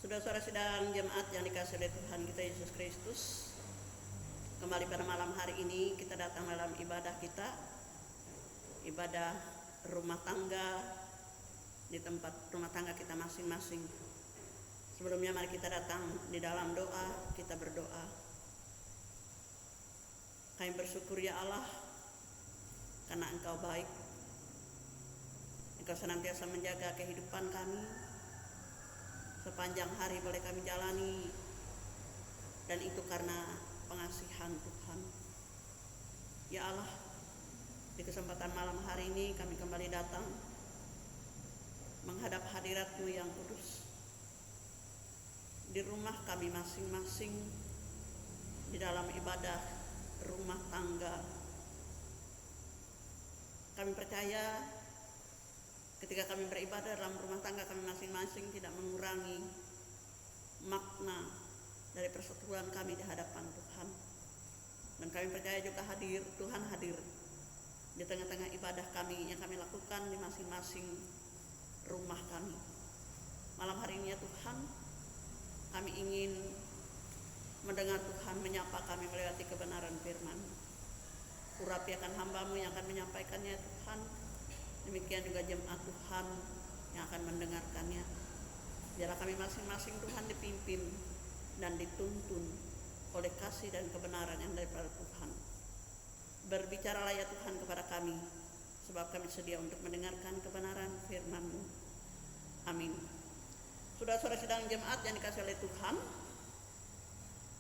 Saudara-saudara sidang jemaat yang dikasihi oleh Tuhan kita Yesus Kristus, kembali pada malam hari ini kita datang dalam ibadah kita, ibadah rumah tangga di tempat rumah tangga kita masing-masing. Sebelumnya mari kita datang di dalam doa, kita berdoa. Kami bersyukur ya Allah, karena Engkau baik. Engkau senantiasa menjaga kehidupan kami. Sepanjang hari boleh kami jalani, dan itu karena pengasihan Tuhan. Ya Allah, di kesempatan malam hari ini kami kembali datang menghadap hadirat-Mu yang kudus di rumah kami masing-masing, di dalam ibadah rumah tangga. Kami percaya ketika kami beribadah dalam rumah tangga kami masing-masing tidak mengurangi makna dari persekutuan kami di hadapan Tuhan. Dan kami percaya juga Tuhan hadir di tengah-tengah ibadah kami yang kami lakukan di masing-masing rumah kami. Malam hari ini ya Tuhan, kami ingin mendengar Tuhan menyapa kami melewati kebenaran firman. Urapi akan hamba-Mu yang akan menyampaikannya Tuhan. Demikian juga jemaat Tuhan yang akan mendengarkannya. Biarlah kami masing-masing Tuhan dipimpin dan dituntun oleh kasih dan kebenaran yang daripada Tuhan. Berbicaralah ya Tuhan kepada kami, sebab kami sedia untuk mendengarkan kebenaran firman-Mu. Amin. Saudara-saudara sidang jemaat yang dikasihi oleh Tuhan,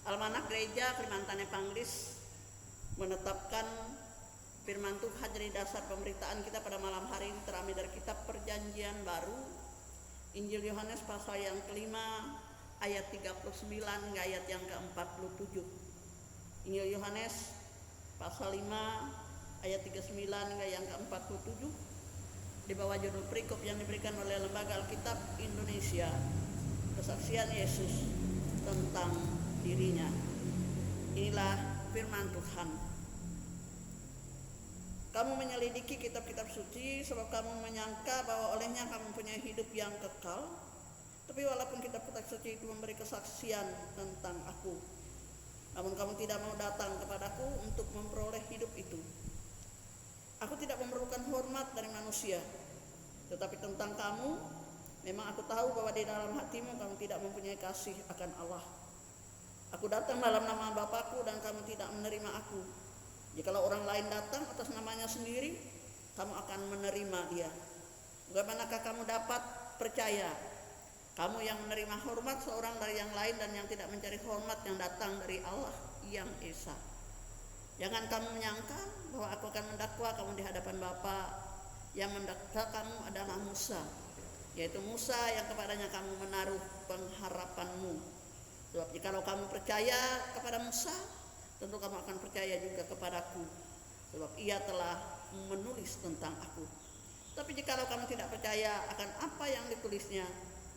Almanak Gereja Kalimantan Evangelis menetapkan firman Tuhan jadi dasar pemberitaan kita pada malam hari ini, terambil dari kitab Perjanjian Baru, Injil Yohanes pasal yang kelima ayat 39 hingga ayat yang ke-47. Injil Yohanes pasal 5 ayat 39 hingga yang ke-47 di bawah judul perikop yang diberikan oleh Lembaga Alkitab Indonesia, kesaksian Yesus tentang dirinya. Inilah firman Tuhan. Kamu menyelidiki kitab-kitab suci sebab kamu menyangka bahwa olehnya kamu mempunyai hidup yang kekal. Tapi walaupun kitab-kitab suci itu memberi kesaksian tentang aku, namun kamu tidak mau datang kepadaku untuk memperoleh hidup itu. Aku tidak memerlukan hormat dari manusia, tetapi tentang kamu, memang aku tahu bahwa di dalam hatimu kamu tidak mempunyai kasih akan Allah. Aku datang dalam nama Bapakku dan kamu tidak menerima aku. Jikalau orang lain datang atas namanya sendiri, kamu akan menerima dia. Bagaimanakah kamu dapat percaya? Kamu yang menerima hormat seorang dari yang lain dan yang tidak mencari hormat yang datang dari Allah yang Esa. Jangan kamu menyangka bahwa aku akan mendakwa kamu di hadapan Bapa. Yang mendakwa kamu adalah Musa, yaitu Musa yang kepadanya kamu menaruh pengharapanmu. Sebab jikalau kamu percaya kepada Musa, tentu kamu akan percaya juga kepadaku, sebab ia telah menulis tentang aku. Tapi jikalau kamu tidak percaya akan apa yang ditulisnya,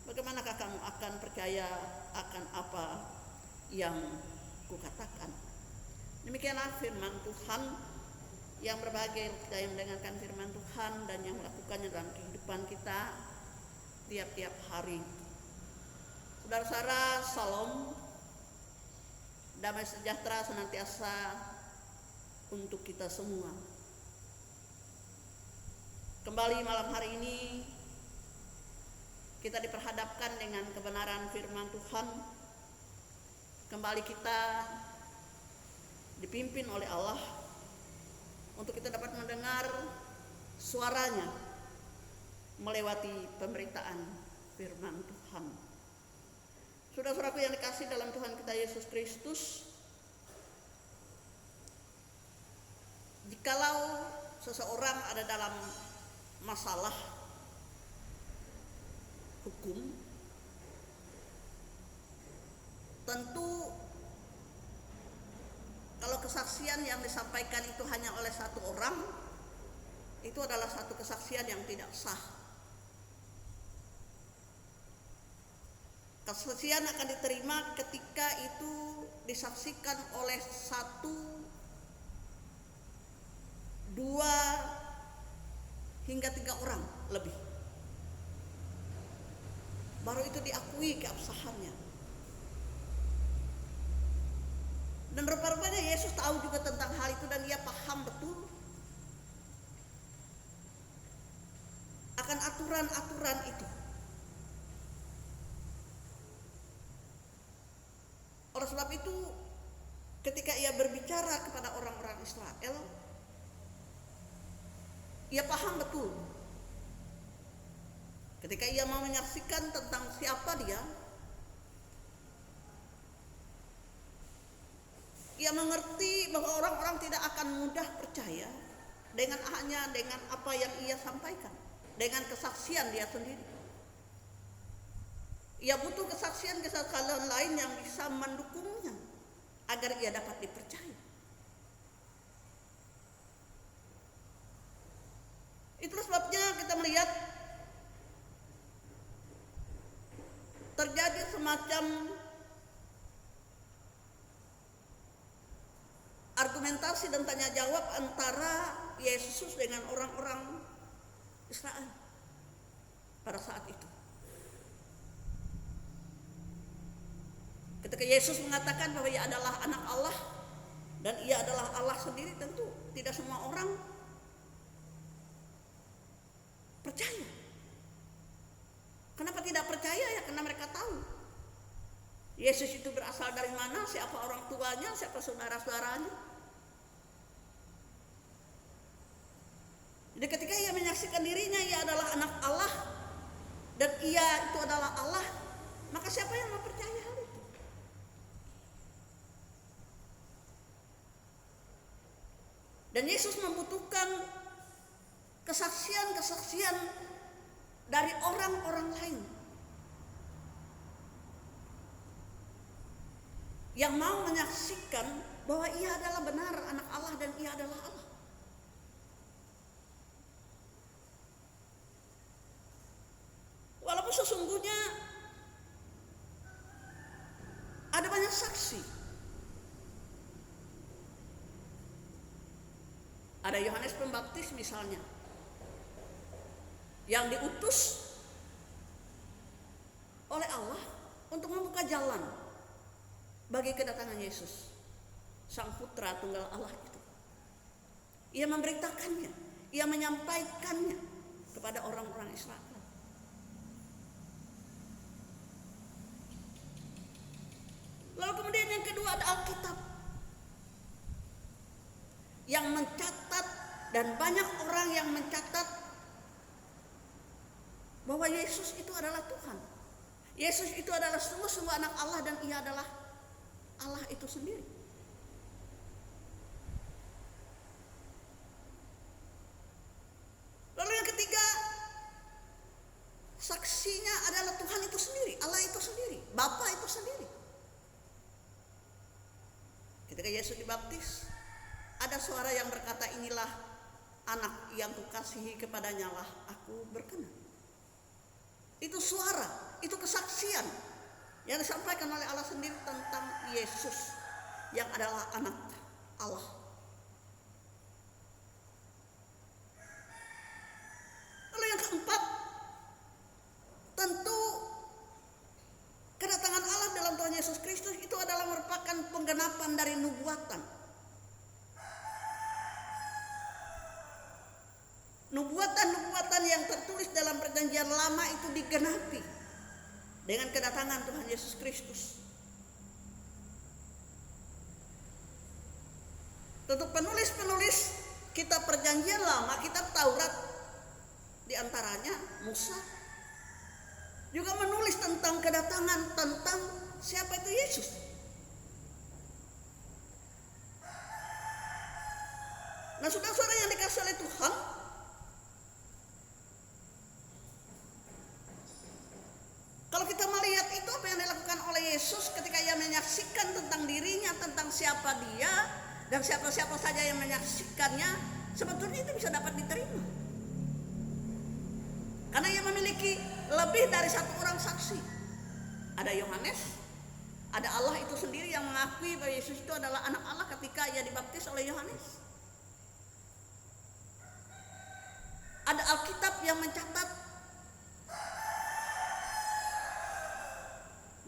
bagaimanakah kamu akan percaya akan apa yang kukatakan? Demikianlah firman Tuhan. Yang berbahagia kita yang mendengarkan firman Tuhan dan yang melakukannya dalam kehidupan kita tiap-tiap hari. Saudara-saudara, Salam. Damai sejahtera senantiasa untuk kita semua. Kembali malam hari ini kita diperhadapkan dengan kebenaran firman Tuhan. Kembali kita dipimpin oleh Allah untuk kita dapat mendengar suaranya melewati pemberitaan firman Tuhan. Saudara-saudaraku yang dikasih dalam Tuhan kita Yesus Kristus, jikalau seseorang ada dalam masalah hukum, tentu kalau kesaksian yang disampaikan itu hanya oleh satu orang, itu adalah satu kesaksian yang tidak sah. Kesaksian akan diterima ketika itu disaksikan oleh 1, 2 hingga 3 orang lebih. baru itu diakui keabsahannya. Dan rupa-rupanya Yesus tahu juga tentang hal itu dan ia paham betul akan aturan-aturan itu. Oleh sebab itu, ketika ia berbicara kepada orang-orang Israel, ia paham betul. Ketika ia mau menyaksikan tentang siapa dia, ia mengerti bahwa orang-orang tidak akan mudah percaya dengan apa yang ia sampaikan, dengan kesaksian dia sendiri. Ia butuh kesaksian lain yang bisa mendukungnya agar ia dapat dipercaya. Itulah sebabnya kita melihat terjadi semacam argumentasi dan tanya jawab antara Yesus dengan orang-orang Israel pada saat itu. Ketika Yesus mengatakan bahwa ia adalah anak Allah dan ia adalah Allah sendiri, tentu tidak semua orang percaya. Kenapa tidak percaya? Ya karena mereka tahu Yesus itu berasal dari mana, siapa orang tuanya, siapa saudara-saudaranya. Jadi ketika ia menyaksikan dirinya ia adalah anak Allah dan ia itu adalah Allah, maka siapa yang mau percaya hal itu? Dan Yesus membutuhkan kesaksian-kesaksian dari orang-orang lain yang mau menyaksikan bahwa ia adalah benar anak Allah dan ia adalah Allah. Walaupun sesungguhnya ada banyak saksi. Ada Yohanes Pembaptis misalnya, yang diutus oleh Allah untuk membuka jalan bagi kedatangan Yesus, Sang Putra Tunggal Allah itu. Ia memberitakannya, ia menyampaikannya kepada orang-orang Israel. Lalu kemudian yang kedua ada Alkitab yang mencatat, dan banyak orang yang mencatat bahwa Yesus itu adalah Tuhan. Yesus itu adalah sungguh-sungguh anak Allah dan ia adalah Allah itu sendiri. Lalu yang ketiga, saksinya adalah Tuhan itu sendiri, Allah itu sendiri, Bapa itu sendiri. Ketika Yesus dibaptis, ada suara yang berkata, inilah anak yang kukasihi, kepadanya lah aku berkenan. Itu suara, itu kesaksian yang disampaikan oleh Allah sendiri tentang Yesus yang adalah anak Allah. Lalu yang keempat, tentu kedatangan Allah dalam Tuhan Yesus Kristus itu adalah merupakan penggenapan dari nubuatan. Nubuatan-nubuatan yang tertulis dalam Perjanjian Lama itu digenapi dengan kedatangan Tuhan Yesus Kristus. Untuk penulis-penulis kitab Perjanjian Lama, kitab Taurat, diantaranya Musa, juga menulis tentang kedatangan, tentang siapa itu Yesus. Nah, saudara-saudara yang dikasihi oleh Tuhan, kalau kita melihat itu apa yang dilakukan oleh Yesus ketika ia menyaksikan tentang dirinya, tentang siapa dia, dan siapa-siapa saja yang menyaksikannya, sebetulnya itu bisa dapat diterima. Karena ia memiliki lebih dari satu orang saksi. Ada Yohanes, ada Allah itu sendiri yang mengakui bahwa Yesus itu adalah anak Allah ketika ia dibaptis oleh Yohanes. Ada Alkitab yang mencatat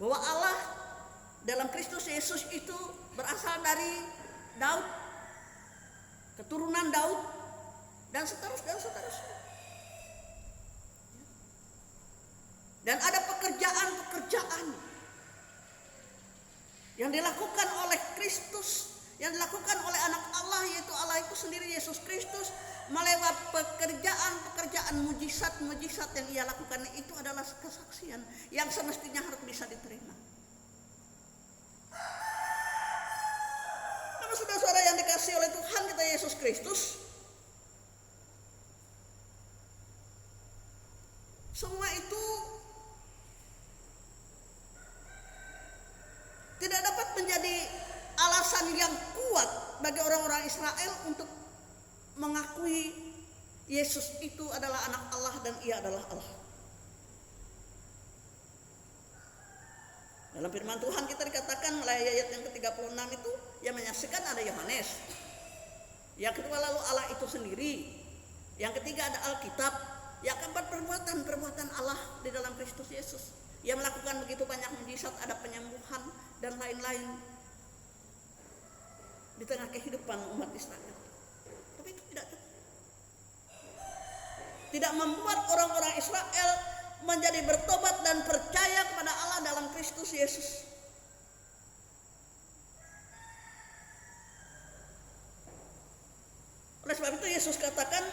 bahwa Allah dalam Kristus Yesus itu berasal dari Daud, keturunan Daud, dan seterusnya. Dan ada pekerjaan-pekerjaan yang dilakukan oleh Kristus, yang dilakukan oleh anak Allah, yaitu Allah itu sendiri, Yesus Kristus, melewat pekerjaan-pekerjaan mujizat-mujizat yang ia lakukan. Itu adalah kesaksian yang semestinya harus bisa diterima. Namun saudara-saudara yang dikasihi oleh Tuhan kita Yesus Kristus, semua itu tidak dapat menjadi alasan yang kuat bagi orang-orang Israel untuk mengakui Yesus itu adalah anak Allah dan ia adalah Allah. Dalam firman Tuhan kita dikatakan melalui ayat yang ke-36 itu yang menyaksikan ada Yohanes. Yang kedua lalu Allah itu sendiri. Yang ketiga ada Alkitab. Yang keempat perbuatan Allah di dalam Kristus Yesus. Ia melakukan begitu banyak mujizat, ada penyembuhan dan lain-lain di tengah kehidupan umat Israel. Tapi itu tidak membuat orang-orang Israel menjadi bertobat dan percaya kepada Allah dalam Kristus Yesus. Oleh sebab itu Yesus katakan,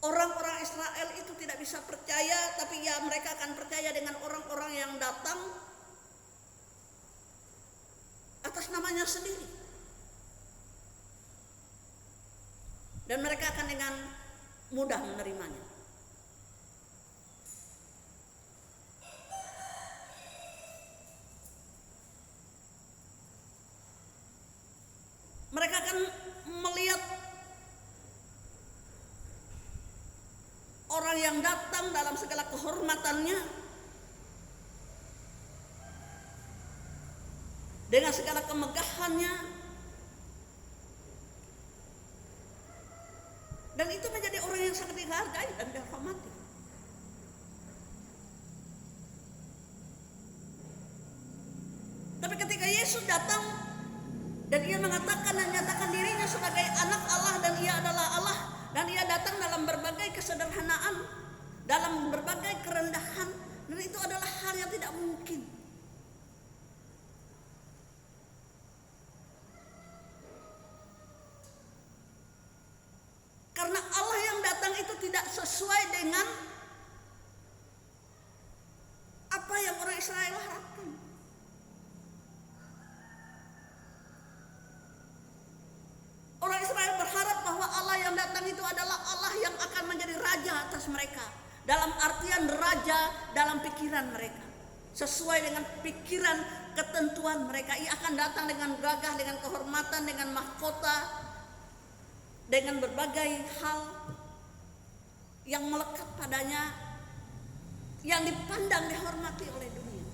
orang-orang Israel itu tidak bisa percaya, tapi ya mereka akan percaya dengan orang-orang yang datang atas namanya sendiri. Dan mereka akan dengan mudah menerimanya. Mereka akan melihat orang yang datang dalam segala kehormatannya, dengan segala kemegahannya, dan itu menjadi orang yang sangat dihargai dan dihormati. Tapi ketika Yesus datang dan ia mengatakan dan menyatakan dirinya sebagai anak Allah dan ia adalah Allah, dan ia datang dalam berbagai kesederhanaan, dalam berbagai kerendahan, dan itu adalah hal yang tidak mungkin. Karena Allah yang datang itu tidak sesuai dengan apa yang orang Israel harapkan. Orang Israel berharap bahwa Allah yang datang itu adalah Allah yang akan menjadi raja atas mereka. Dalam artian raja dalam pikiran mereka. Sesuai dengan pikiran ketentuan mereka. Ia akan datang dengan gagah, dengan kehormatan, dengan mahkota, dengan berbagai hal yang melekat padanya, yang dipandang dihormati oleh dunia.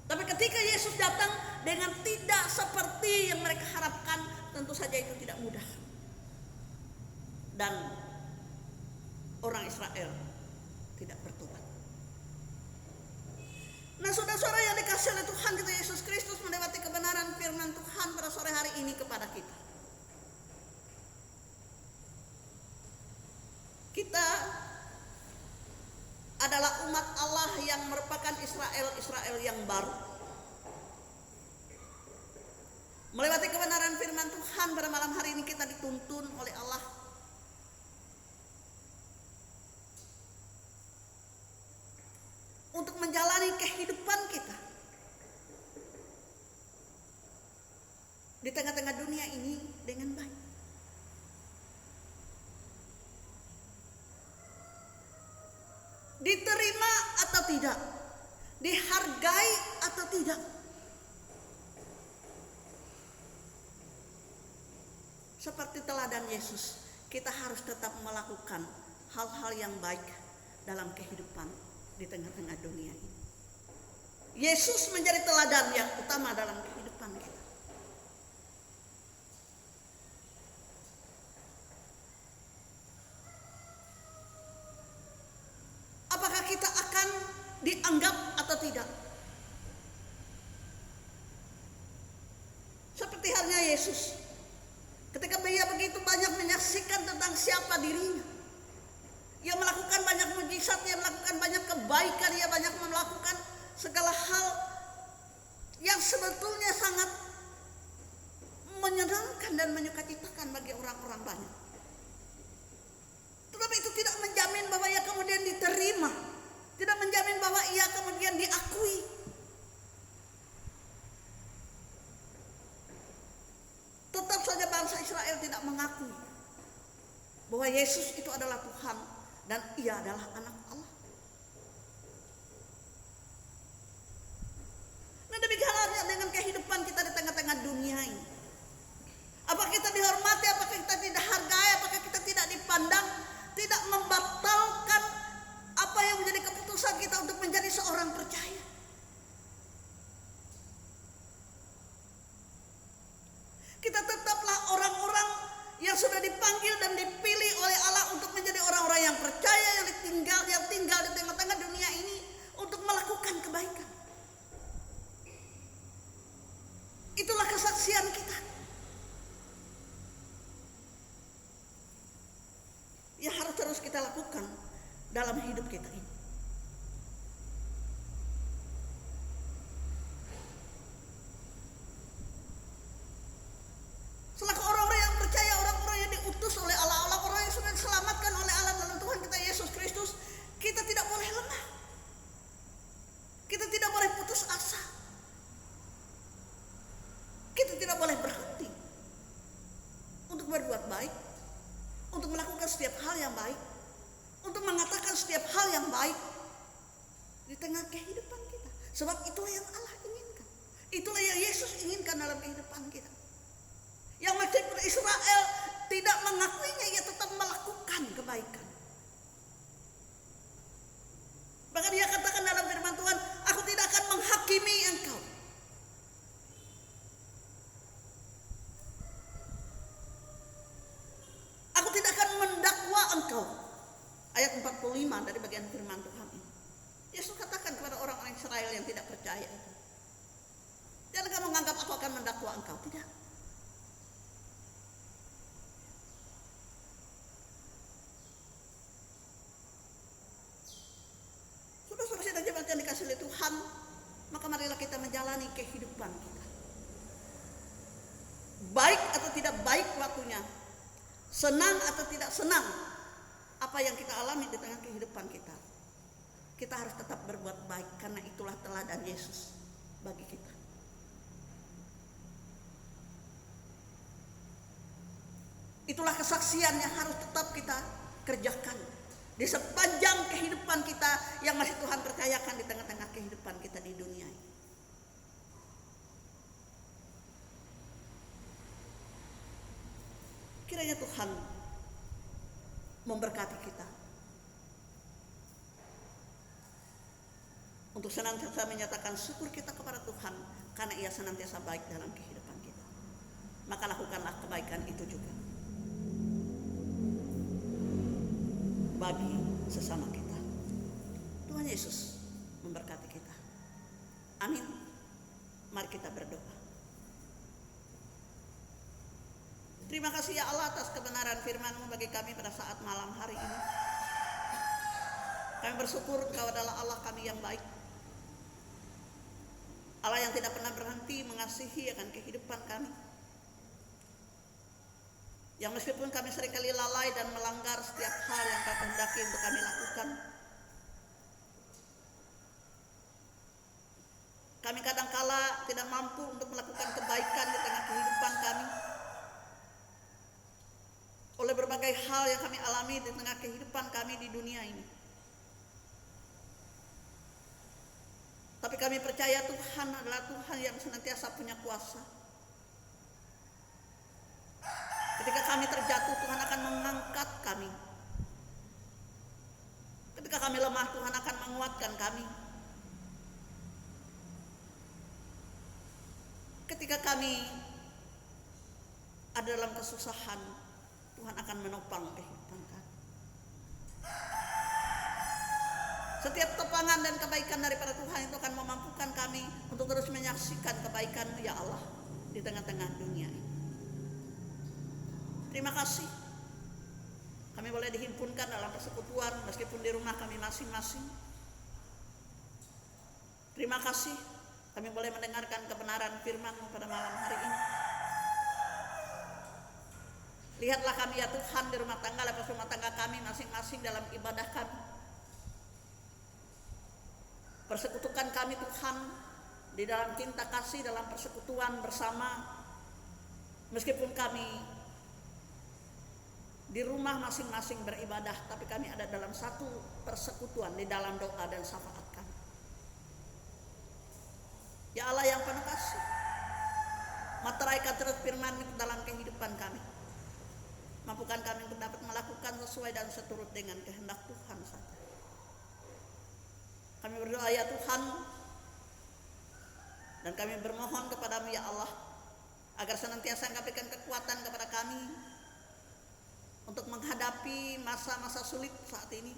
Tapi ketika Yesus datang dengan tidak seperti yang mereka harapkan, tentu saja itu tidak mudah. Dan orang Israel tidak bertobat. Nah, saudara-saudara yang dikasihi oleh Tuhan kita Yesus Kristus, melewati kebenaran firman Tuhan pada sore hari ini kepada kita. Kita adalah umat Allah yang merupakan Israel yang baru. Melewati kebenaran firman Tuhan pada malam hari ini kita dituntun oleh Allah untuk menjalani kehidupan kita di tengah-tengah dunia ini dengan baik. Diterima atau tidak, dihargai atau tidak, seperti teladan Yesus, kita harus tetap melakukan hal-hal yang baik dalam kehidupan di tengah-tengah dunia ini. Yesus menjadi teladan yang utama dalam kehidupan kita. kita akan dianggap atau tidak. Seperti halnya Yesus, ketika Dia begitu banyak menyaksikan tentang siapa dirinya, Ia melakukan banyak mujizat, Ia melakukan banyak kebaikan, Ia banyak melakukan segala hal yang sebetulnya sangat menyenangkan dan menyukacitakan bagi orang-orang banyak. Tetapi itu tidak menjamin bahwa Ia kemudian diterima, tidak menjamin bahwa Ia kemudian diakui. Tetap saja bangsa Israel tidak mengakui bahwa Yesus itu adalah Tuhan dan Ia adalah anak Allah. Nah, demikian halnya dengan kehidupan kita di tengah-tengah dunia ini. Apakah kita dihormati, apakah kita tidak hargai, apakah kita tidak dipandang, tidak membatalkan apa yang menjadi keputusan kita untuk menjadi seorang percaya. Kita tetaplah orang-orang yang sudah dipanggil dan dipilih oleh Allah untuk menjadi orang-orang yang percaya, yang tinggal di tengah-tengah dunia ini untuk melakukan kebaikan. Itulah kesaksian kita yang harus terus kita lakukan dalam hidup kita ini. Selaku orang-orang yang percaya, orang-orang yang diutus oleh Allah, orang yang sudah diselamatkan oleh Allah dalam Tuhan kita Yesus Kristus, kita tidak boleh lemah. Kita tidak boleh putus asa. Kita tidak boleh berhenti untuk berbuat baik, untuk melakukan setiap hal yang baik, untuk mengatakan setiap hal yang baik di tengah kehidupan kita. Sebab itulah yang Allah inginkan. Itulah yang Yesus inginkan dalam kehidupan kita. Yang meskipun Israel tidak mengakuinya, ia tetap melakukan kebaikan. Bahkan Dia katakan dalam firman Tuhan, aku tidak akan menghakimi engkau. Aku tidak akan mendakwa engkau. Ayat 45 dari bagian firman Tuhan ini. Yesus katakan kepada orang-orang Israel yang tidak percaya itu, jangan kamu menganggap aku akan mendakwa engkau. Tidak. Saudara-saudara yang dikasih oleh Tuhan, maka marilah kita menjalani kehidupan kita. Baik atau tidak baik waktunya, senang atau tidak senang apa yang kita alami di tengah kehidupan kita, kita harus tetap berbuat baik, karena itulah teladan Yesus bagi kita. Itulah kesaksian yang harus tetap kita kerjakan di sepanjang kehidupan kita yang masih Tuhan percayakan di tengah-tengah kehidupan kita di dunia ini. Kiranya Tuhan memberkati kita untuk senantiasa menyatakan syukur kita kepada Tuhan karena Ia senantiasa baik dalam kehidupan kita. Maka lakukanlah kebaikan itu juga bagi sesama kita. Tuhan Yesus memberkati kita. Amin. Mari kita berdoa. Terima kasih ya Allah atas kebenaran firman-Mu bagi kami pada saat malam hari ini. Kami bersyukur Engkau adalah Allah kami yang baik, Allah yang tidak pernah berhenti mengasihi akan kehidupan kami, yang meskipun kami seringkali lalai dan melanggar setiap hal yang Kau kehendaki untuk kami lakukan, kami kadangkala tidak mampu untuk melakukan kebaikan di tengah kehidupan kami oleh berbagai hal yang kami alami di tengah kehidupan kami di dunia ini. Tapi kami percaya Tuhan adalah Tuhan yang senantiasa punya kuasa. Ketika kami terjatuh, Tuhan akan mengangkat kami. Ketika kami lemah, Tuhan akan menguatkan kami. Ketika kami ada dalam kesusahan, Tuhan akan menopang kehidupan kami. Setiap topangan dan kebaikan daripada Tuhan itu akan memampukan kami untuk terus menyaksikan kebaikan-Mu ya Allah di tengah-tengah dunia ini. Terima kasih kami boleh dihimpunkan dalam persekutuan meskipun di rumah kami masing-masing. Terima kasih kami boleh mendengarkan kebenaran firman-Mu pada malam hari ini. Lihatlah kami ya Tuhan di rumah tangga, lepas rumah tangga kami masing-masing dalam ibadah kami. Persekutukan kami Tuhan di dalam cinta kasih, dalam persekutuan bersama. Meskipun kami di rumah masing-masing beribadah, tapi kami ada dalam satu persekutuan di dalam doa dan syafaat kami. Ya Allah yang penuh kasih, materaikan terus firman-Mu dalam kehidupan kami. Mampukan kami untuk dapat melakukan sesuai dan seturut dengan kehendak Tuhan saja. Kami berdoa ya Tuhan, dan kami bermohon kepada-Mu ya Allah, agar senantiasa Engkau berikan kekuatan kepada kami untuk menghadapi masa-masa sulit saat ini.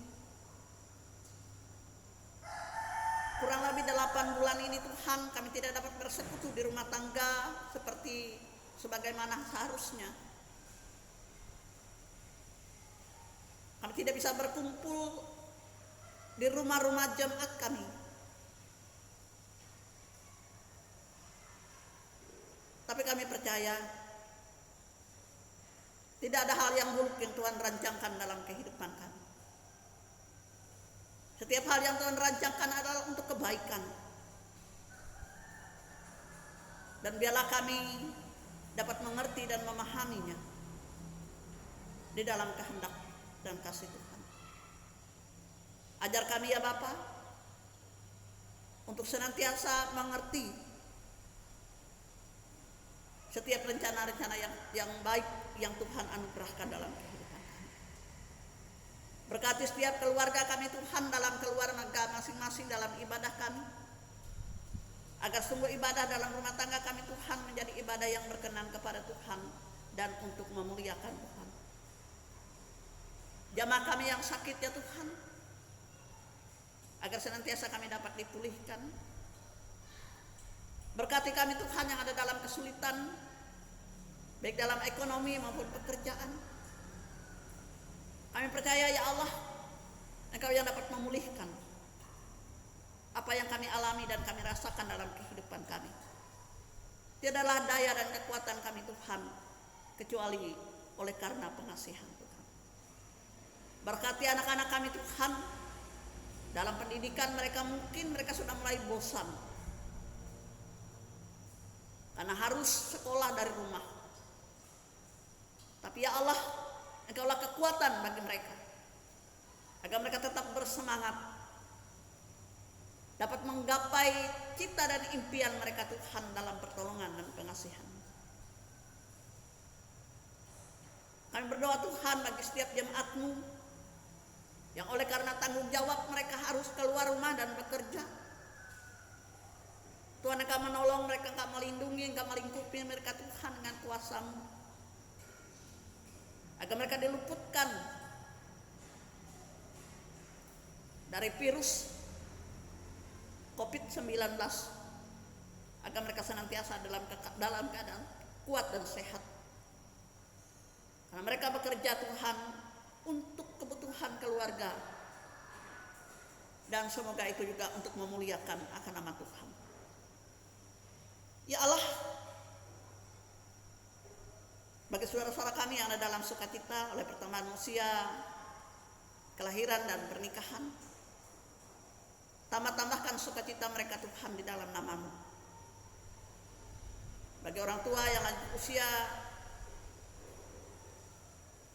Kurang lebih 8 bulan ini Tuhan, kami tidak dapat bersekutu di rumah tangga seperti sebagaimana seharusnya. Kami tidak bisa berkumpul di rumah-rumah jemaat kami. Tapi kami percaya tidak ada hal yang buruk yang Tuhan rancangkan dalam kehidupan kami. Setiap hal yang Tuhan rancangkan adalah untuk kebaikan. Dan biarlah kami dapat mengerti dan memahaminya di dalam kehendak dan kasih Tuhan. Ajar kami ya Bapa untuk senantiasa mengerti setiap rencana-rencana yang baik yang Tuhan anugerahkan dalam kehidupan kami. Berkati setiap keluarga kami Tuhan dalam keluarga masing-masing dalam ibadah kami, agar sungguh ibadah dalam rumah tangga kami Tuhan menjadi ibadah yang berkenan kepada Tuhan dan untuk memuliakan Tuhan. Jamaah kami yang sakit ya Tuhan, agar senantiasa kami dapat dipulihkan. Berkati kami Tuhan yang ada dalam kesulitan, baik dalam ekonomi maupun pekerjaan. Kami percaya ya Allah, Engkau yang dapat memulihkan apa yang kami alami dan kami rasakan dalam kehidupan kami. Tidaklah daya dan kekuatan kami Tuhan, kecuali oleh karena pengasihan Tuhan. Berkati anak-anak kami Tuhan, dalam pendidikan mereka mungkin mereka sudah mulai bosan, karena harus sekolah dari rumah. Tapi ya Allah, Engkaulah kekuatan bagi mereka, agar mereka tetap bersemangat, dapat menggapai cita dan impian mereka Tuhan dalam pertolongan dan pengasihan. Kami berdoa Tuhan bagi setiap jemaat-Mu yang oleh karena tanggung jawab mereka harus keluar rumah dan bekerja. Tuhan Engkau menolong mereka, Engkau melindungi, Engkau melingkupi mereka Tuhan dengan kuasa-Mu, agar mereka diluputkan dari virus COVID-19, agar mereka senantiasa dalam keadaan kuat dan sehat. Karena mereka bekerja Tuhan untuk kebutuhan keluarga, dan semoga itu juga untuk memuliakan akan nama Tuhan. Ya Allah, bagi saudara-saudara kami yang ada dalam sukacita oleh pertambahan usia, kelahiran dan pernikahan, tambahkan sukacita mereka Tuhan di dalam nama-Mu. Bagi orang tua yang lanjut usia,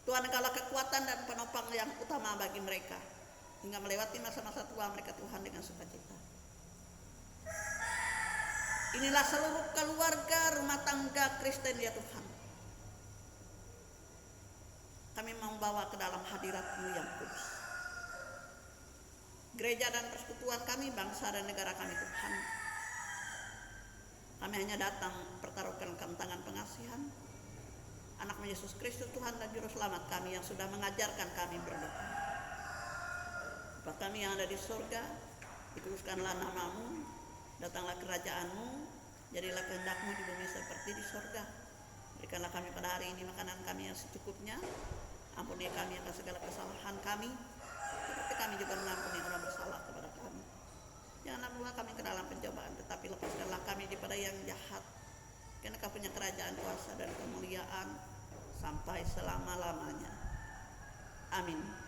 Tuhan Engkaulah kekuatan dan penopang yang utama bagi mereka, hingga melewati masa-masa tua mereka Tuhan dengan sukacita. Inilah seluruh keluarga rumah tangga Kristen ya Tuhan, kami membawa ke dalam hadirat-Mu yang kudus. Gereja dan persekutuan kami, bangsa dan negara kami Tuhan, kami hanya datang pertaruhkan tangan pengasihan anak-Mu Yesus Kristus Tuhan dan Juru Selamat kami yang sudah mengajarkan kami berdoa. Bapa kami yang ada di sorga, dikuduskanlah namamu, datanglah kerajaanmu, jadilah kehendakmu di bumi seperti di sorga. Berikanlah kami pada hari ini makanan kami yang secukupnya, ampuni kami atas segala kesalahan kami, seperti kami juga mengampuni orang bersalah kepada kami. Janganlah bawa kami ke dalam pencobaan, tetapi lepaskanlah kami daripada yang jahat. Karena Kau punya kerajaan, kuasa dan kemuliaan sampai selama-lamanya. Amin.